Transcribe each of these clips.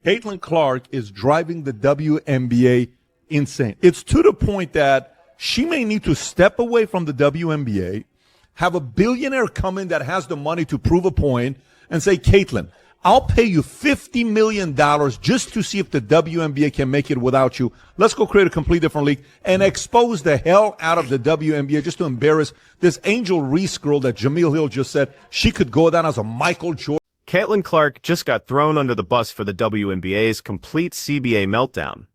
Caitlin Clark is driving the WNBA insane. It's to the point that she may need to step away from the WNBA, have a billionaire come in that has the money to prove a point, and say, Caitlin, I'll pay you $50 million just to see if the WNBA can make it without you. Let's go create a completely different league and expose the hell out of the WNBA just to embarrass this Angel Reese girl that Jameel Hill just said she could go down as a Michael Jordan. Caitlin Clark just got thrown under the bus for the WNBA's complete CBA meltdown.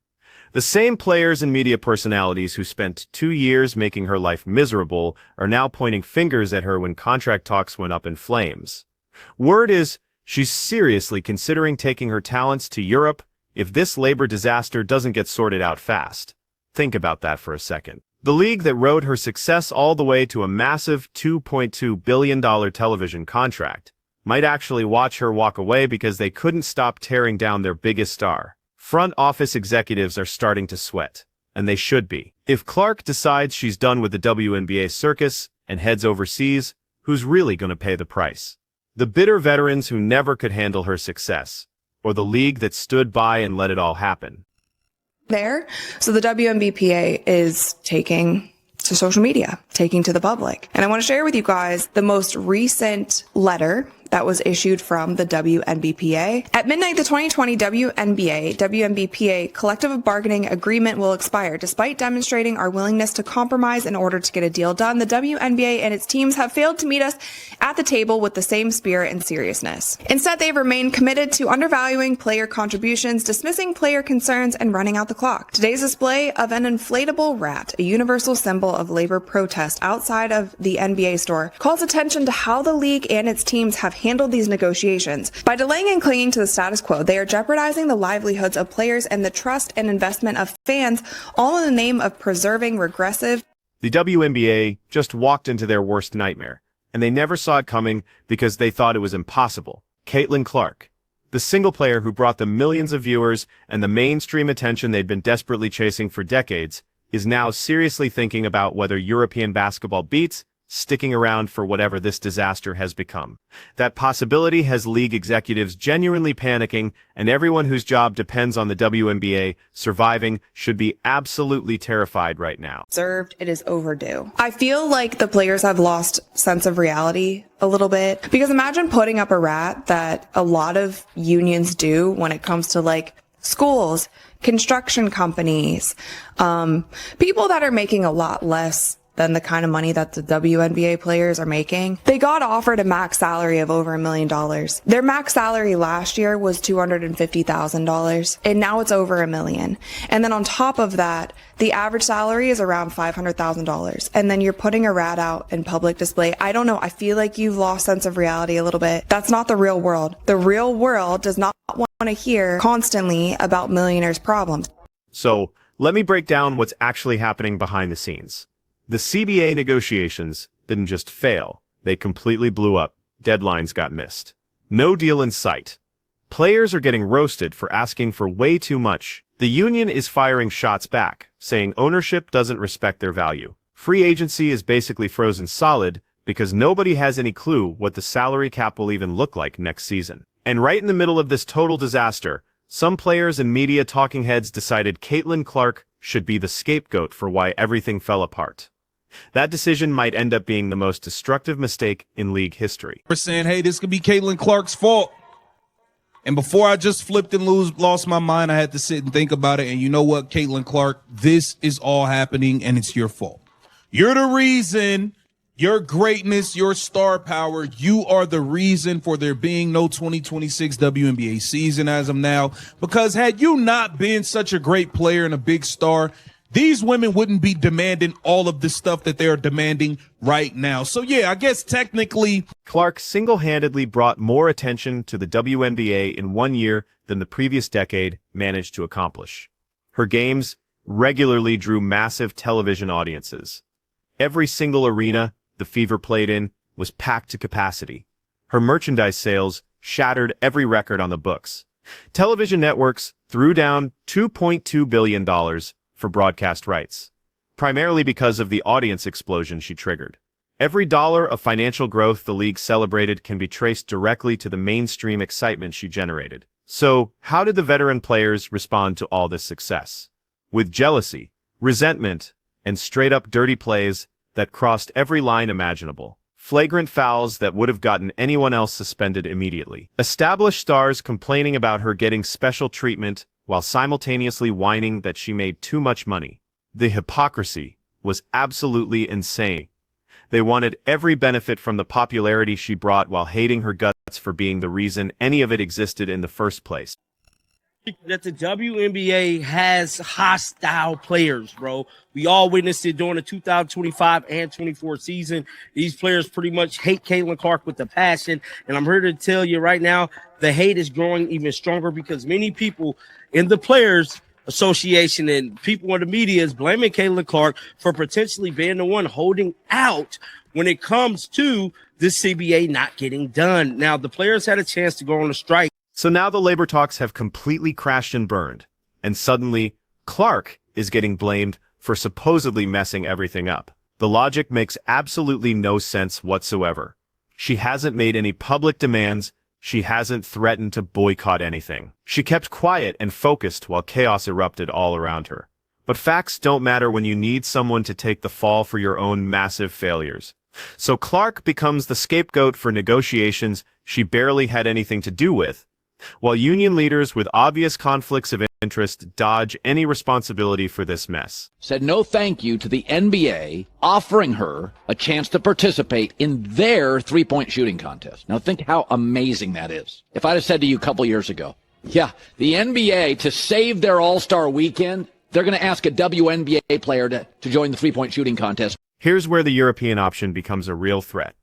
The same players and media personalities who spent 2 years making her life miserable are now pointing fingers at her when contract talks went up in flames. Word is she's seriously considering taking her talents to Europe if this labor disaster doesn't get sorted out fast. Think about that for a second. The league that rode her success all the way to a massive $2.2 billion television contract might actually watch her walk away because they couldn't stop tearing down their biggest star. Front office executives are starting to sweat, and they should be. If Clark decides she's done with the WNBA circus and heads overseas, who's really going to pay the price? The bitter veterans who never could handle her success, or the league that stood by and let it all happen? So the WNBPA is taking to social media, taking to the public. And I want to share with you guys the most recent letter that was issued from the WNBPA. At midnight, the 2020 WNBA collective bargaining agreement will expire. Despite demonstrating our willingness to compromise in order to get a deal done, the WNBA and its teams have failed to meet us at the table with the same spirit and seriousness. Instead, they've remained committed to undervaluing player contributions, dismissing player concerns, and running out the clock. Today's display of an inflatable rat, a universal symbol of labor protest outside of the NBA store, calls attention to how the league and its teams have handled these negotiations. By delaying and clinging to the status quo, they are jeopardizing the livelihoods of players and the trust and investment of fans, all in the name of preserving regressive. The WNBA just walked into their worst nightmare, and they never saw it coming because they thought it was impossible. Caitlin Clark, the single player who brought them millions of viewers and the mainstream attention they'd been desperately chasing for decades, is now seriously thinking about whether European basketball beats sticking around for whatever this disaster has become. That possibility has league executives genuinely panicking, and everyone whose job depends on the WNBA surviving should be absolutely terrified right now. It is overdue. I feel like the players have lost sense of reality a little bit, because imagine putting up a rat that a lot of unions do when it comes to like schools, construction companies, people that are making a lot less than the kind of money that the WNBA players are making. They got offered a max salary of over $1 million. Their max salary last year was $250,000, and now it's over $1 million. And then on top of that, the average salary is around $500,000. And then you're putting a rat out in public display. I don't know. I feel like you've lost sense of reality a little bit. That's not the real world. The real world does not want to hear constantly about millionaires' problems. So let me break down what's actually happening behind the scenes. The CBA negotiations didn't just fail, they completely blew up. Deadlines got missed. No deal in sight. Players are getting roasted for asking for way too much. The union is firing shots back, saying ownership doesn't respect their value. Free agency is basically frozen solid because nobody has any clue what the salary cap will even look like next season. And right in the middle of this total disaster, some players and media talking heads decided Caitlin Clark should be the scapegoat for why everything fell apart. That decision might end up being the most destructive mistake in league history. We're saying, hey, this could be Caitlin Clark's fault. And before I just flipped and lost my mind, I had to sit and think about it. And you know what, Caitlin Clark, this is all happening and it's your fault. You're the reason, your greatness, your star power, you are the reason for there being no 2026 WNBA season as of now. Because had you not been such a great player and a big star, these women wouldn't be demanding all of the stuff that they're demanding right now. So yeah, I guess technically Clark single-handedly brought more attention to the WNBA in 1 year than the previous decade managed to accomplish. Her games regularly drew massive television audiences. Every single arena the Fever played in was packed to capacity. Her merchandise sales shattered every record on the books. Television networks threw down $2.2 billion for broadcast rights, primarily because of the audience explosion she triggered. Every dollar of financial growth the league celebrated can be traced directly to the mainstream excitement she generated. So, how did the veteran players respond to all this success? With jealousy, resentment, and straight-up dirty plays that crossed every line imaginable. Flagrant fouls that would have gotten anyone else suspended immediately. Established stars complaining about her getting special treatment while simultaneously whining that she made too much money. The hypocrisy was absolutely insane. They wanted every benefit from the popularity she brought while hating her guts for being the reason any of it existed in the first place. That the WNBA has hostile players, bro. We all witnessed it during the 2025 and 24 season. These players pretty much hate Caitlin Clark with a passion. And I'm here to tell you right now, the hate is growing even stronger because many people in the Players Association and people in the media is blaming Caitlin Clark for potentially being the one holding out when it comes to the CBA not getting done. Now, the players had a chance to go on a strike. So now the labor talks have completely crashed and burned, and suddenly, Clark is getting blamed for supposedly messing everything up. The logic makes absolutely no sense whatsoever. She hasn't made any public demands, she hasn't threatened to boycott anything. She kept quiet and focused while chaos erupted all around her. But facts don't matter when you need someone to take the fall for your own massive failures. So Clark becomes the scapegoat for negotiations she barely had anything to do with, while union leaders with obvious conflicts of interest dodge any responsibility for this mess. Said no thank you to the NBA offering her a chance to participate in their three-point shooting contest. Now think how amazing that is. If I'd have said to you a couple years ago, yeah, the NBA, to save their All-Star weekend, they're going to ask a WNBA player to join the three-point shooting contest. Here's where the European option becomes a real threat.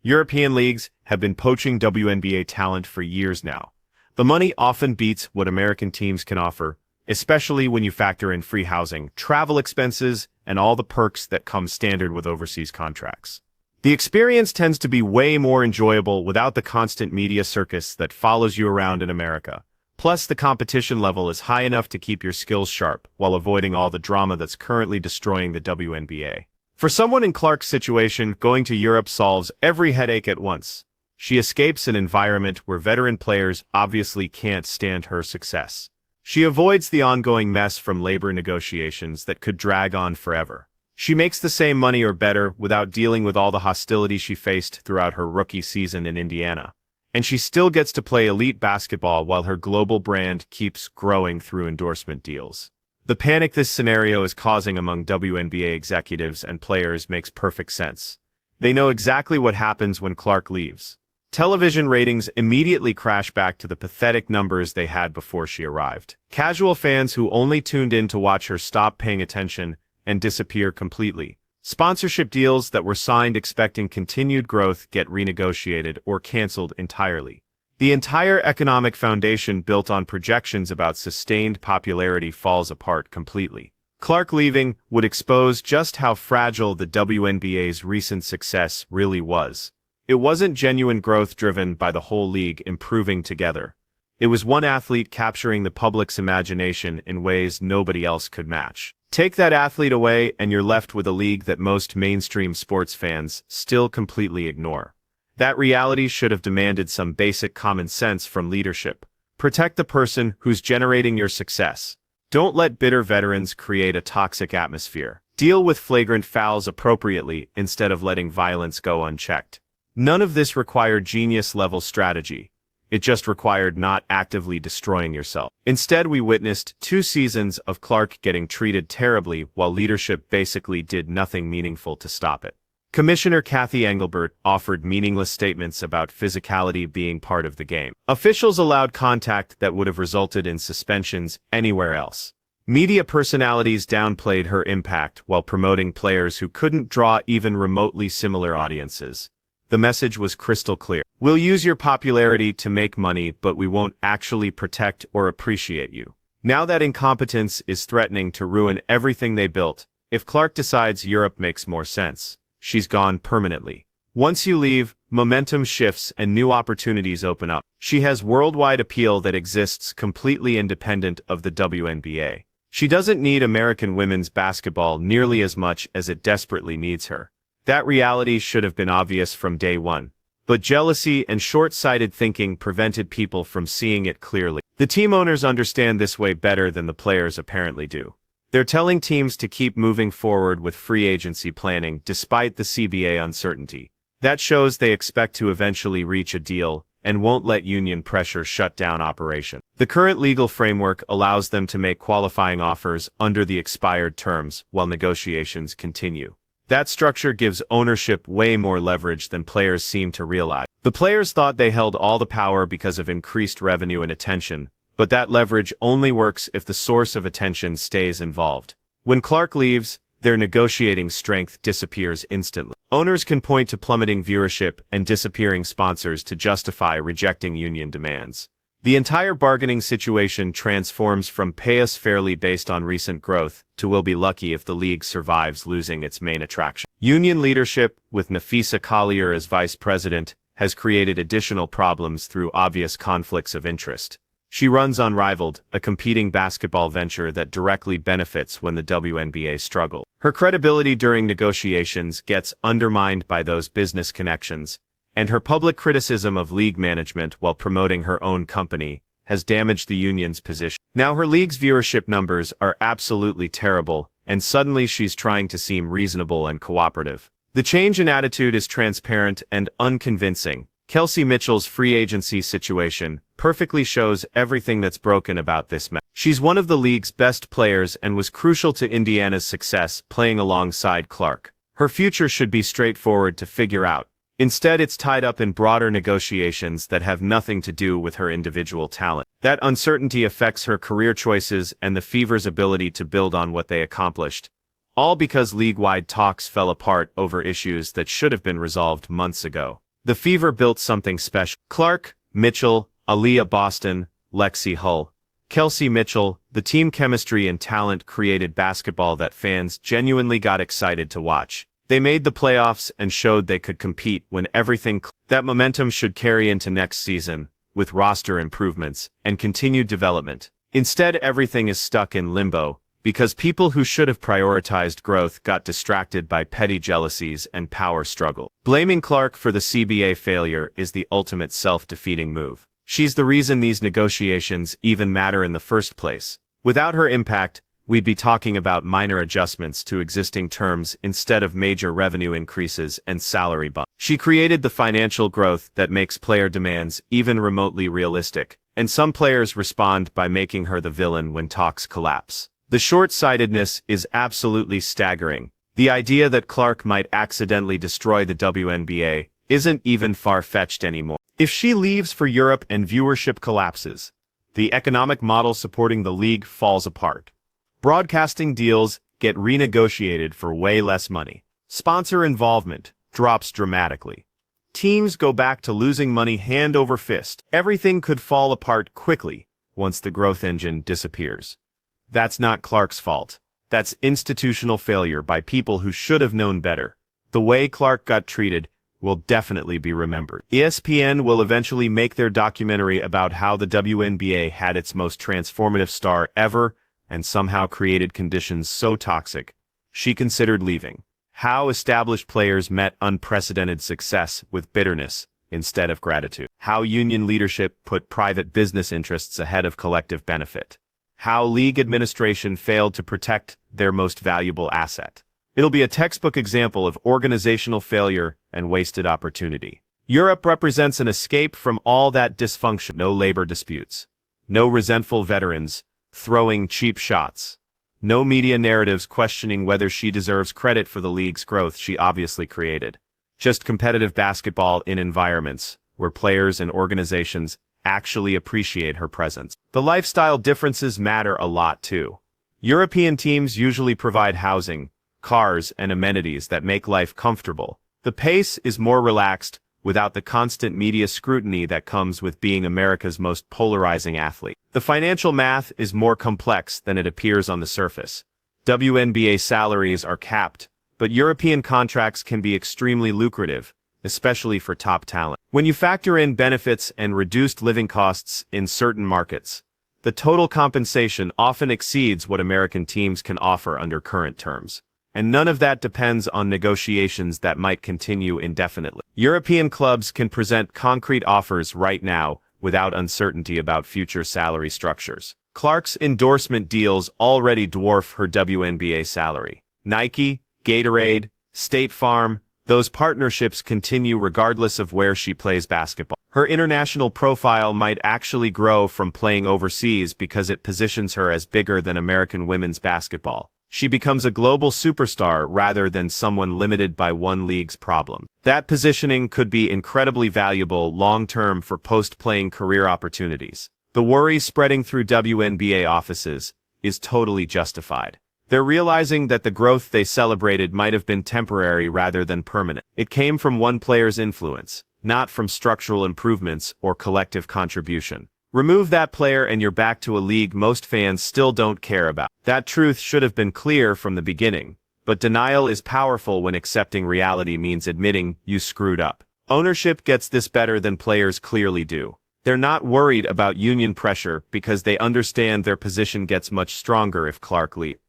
European leagues have been poaching WNBA talent for years now. The money often beats what American teams can offer, especially when you factor in free housing, travel expenses, and all the perks that come standard with overseas contracts. The experience tends to be way more enjoyable without the constant media circus that follows you around in America. Plus, the competition level is high enough to keep your skills sharp while avoiding all the drama that's currently destroying the WNBA. For someone in Clark's situation, going to Europe solves every headache at once. She escapes an environment where veteran players obviously can't stand her success. She avoids the ongoing mess from labor negotiations that could drag on forever. She makes the same money or better without dealing with all the hostility she faced throughout her rookie season in Indiana. And she still gets to play elite basketball while her global brand keeps growing through endorsement deals. The panic this scenario is causing among WNBA executives and players makes perfect sense. They know exactly what happens when Clark leaves. Television ratings immediately crash back to the pathetic numbers they had before she arrived. Casual fans who only tuned in to watch her stop paying attention and disappear completely. Sponsorship deals that were signed expecting continued growth get renegotiated or canceled entirely. The entire economic foundation built on projections about sustained popularity falls apart completely. Clark leaving would expose just how fragile the WNBA's recent success really was. It wasn't genuine growth driven by the whole league improving together. It was one athlete capturing the public's imagination in ways nobody else could match. Take that athlete away and you're left with a league that most mainstream sports fans still completely ignore. That reality should have demanded some basic common sense from leadership. Protect the person who's generating your success. Don't let bitter veterans create a toxic atmosphere. Deal with flagrant fouls appropriately instead of letting violence go unchecked. None of this required genius-level strategy. It just required not actively destroying yourself. Instead, we witnessed 2 seasons of Clark getting treated terribly while leadership basically did nothing meaningful to stop it. Commissioner Kathy Engelbert offered meaningless statements about physicality being part of the game. Officials allowed contact that would have resulted in suspensions anywhere else. Media personalities downplayed her impact while promoting players who couldn't draw even remotely similar audiences. The message was crystal clear. We'll use your popularity to make money, but we won't actually protect or appreciate you. Now that incompetence is threatening to ruin everything they built, if Clark decides Europe makes more sense, she's gone permanently. Once you leave, momentum shifts and new opportunities open up. She has worldwide appeal that exists completely independent of the WNBA. She doesn't need American women's basketball nearly as much as it desperately needs her. That reality should have been obvious from day one. but jealousy and short-sighted thinking prevented people from seeing it clearly. The team owners understand this way better than the players apparently do. They're telling teams to keep moving forward with free agency planning despite the CBA uncertainty. That shows they expect to eventually reach a deal and won't let union pressure shut down operation. The current legal framework allows them to make qualifying offers under the expired terms while negotiations continue. That structure gives ownership way more leverage than players seem to realize. The players thought they held all the power because of increased revenue and attention, but that leverage only works if the source of attention stays involved. When Clark leaves, their negotiating strength disappears instantly. Owners can point to plummeting viewership and disappearing sponsors to justify rejecting union demands. The entire bargaining situation transforms from pay us fairly based on recent growth to we'll be lucky if the league survives losing its main attraction. Union leadership, with Nafisa Collier as vice president, has created additional problems through obvious conflicts of interest. She runs Unrivaled, a competing basketball venture that directly benefits when the WNBA struggle. Her credibility during negotiations gets undermined by those business connections, and her public criticism of league management while promoting her own company has damaged the union's position. Now her league's viewership numbers are absolutely terrible, and suddenly she's trying to seem reasonable and cooperative. The change in attitude is transparent and unconvincing. Kelsey Mitchell's free agency situation perfectly shows everything that's broken about this match. She's one of the league's best players and was crucial to Indiana's success playing alongside Clark. Her future should be straightforward to figure out. Instead, it's tied up in broader negotiations that have nothing to do with her individual talent. That uncertainty affects her career choices and the Fever's ability to build on what they accomplished. All because league-wide talks fell apart over issues that should have been resolved months ago. The Fever built something special. Clark, Mitchell, Aaliyah Boston, Lexi Hull, Kelsey Mitchell, the team chemistry and talent created basketball that fans genuinely got excited to watch. They made the playoffs and showed they could compete when everything that momentum should carry into next season, with roster improvements and continued development. Instead, everything is stuck in limbo, because people who should have prioritized growth got distracted by petty jealousies and power struggle. Blaming Clark for the CBA failure is the ultimate self-defeating move. She's the reason these negotiations even matter in the first place. Without her impact, we'd be talking about minor adjustments to existing terms instead of major revenue increases and salary bumps. She created the financial growth that makes player demands even remotely realistic, and some players respond by making her the villain when talks collapse. The short-sightedness is absolutely staggering. The idea that Clark might accidentally destroy the WNBA isn't even far-fetched anymore. If she leaves for Europe and viewership collapses, the economic model supporting the league falls apart. Broadcasting deals get renegotiated for way less money. Sponsor involvement drops dramatically. Teams go back to losing money hand over fist. Everything could fall apart quickly once the growth engine disappears. That's not Clark's fault. That's institutional failure by people who should have known better. The way Clark got treated will definitely be remembered. ESPN will eventually make their documentary about how the WNBA had its most transformative star ever and somehow created conditions so toxic she considered leaving. How established players met unprecedented success with bitterness instead of gratitude. How union leadership put private business interests ahead of collective benefit. How league administration failed to protect their most valuable asset. It'll be a textbook example of organizational failure and wasted opportunity. Europe represents an escape from all that dysfunction. No labor disputes. No resentful veterans throwing cheap shots. No media narratives questioning whether she deserves credit for the league's growth she obviously created. Just competitive basketball in environments where players and organizations actually appreciate her presence. The lifestyle differences matter a lot too. European teams usually provide housing, cars, and amenities that make life comfortable. The pace is more relaxed without the constant media scrutiny that comes with being America's most polarizing athlete. The financial math is more complex than it appears on the surface. WNBA salaries are capped, but European contracts can be extremely lucrative, especially for top talent. When you factor in benefits and reduced living costs in certain markets, the total compensation often exceeds what American teams can offer under current terms. And none of that depends on negotiations that might continue indefinitely. European clubs can present concrete offers right now without uncertainty about future salary structures. Clark's endorsement deals already dwarf her WNBA salary. Nike, Gatorade, State Farm, those partnerships continue regardless of where she plays basketball. Her international profile might actually grow from playing overseas because it positions her as bigger than American women's basketball. She becomes a global superstar rather than someone limited by one league's problem. That positioning could be incredibly valuable long-term for post-playing career opportunities. The worry spreading through WNBA offices is totally justified. They're realizing that the growth they celebrated might have been temporary rather than permanent. It came from one player's influence, not from structural improvements or collective contribution. Remove that player and you're back to a league most fans still don't care about. That truth should have been clear from the beginning, but denial is powerful when accepting reality means admitting you screwed up. Ownership gets this better than players clearly do. They're not worried about union pressure because they understand their position gets much stronger if Clark leaves.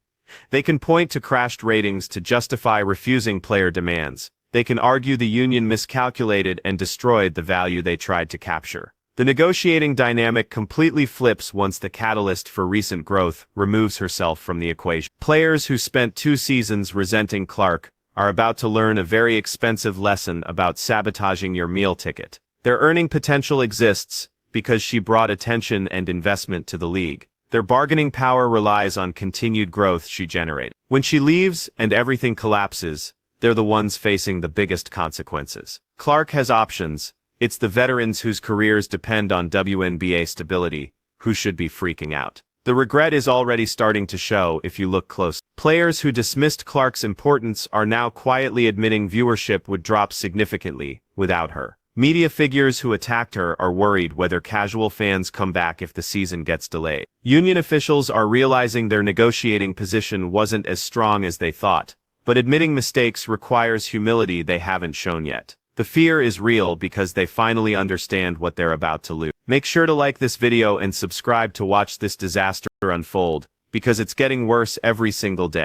They can point to crashed ratings to justify refusing player demands. They can argue the union miscalculated and destroyed the value they tried to capture. The negotiating dynamic completely flips once the catalyst for recent growth removes herself from the equation. Players who spent 2 seasons resenting Clark are about to learn a very expensive lesson about sabotaging your meal ticket. Their earning potential exists because she brought attention and investment to the league. Their bargaining power relies on continued growth she generated. When she leaves and everything collapses, they're the ones facing the biggest consequences. Clark has options. It's the veterans whose careers depend on WNBA stability who should be freaking out. The regret is already starting to show if you look close. Players who dismissed Clark's importance are now quietly admitting viewership would drop significantly without her. Media figures who attacked her are worried whether casual fans come back if the season gets delayed. Union officials are realizing their negotiating position wasn't as strong as they thought, but admitting mistakes requires humility they haven't shown yet. The fear is real because they finally understand what they're about to lose. Make sure to like this video and subscribe to watch this disaster unfold, because it's getting worse every single day.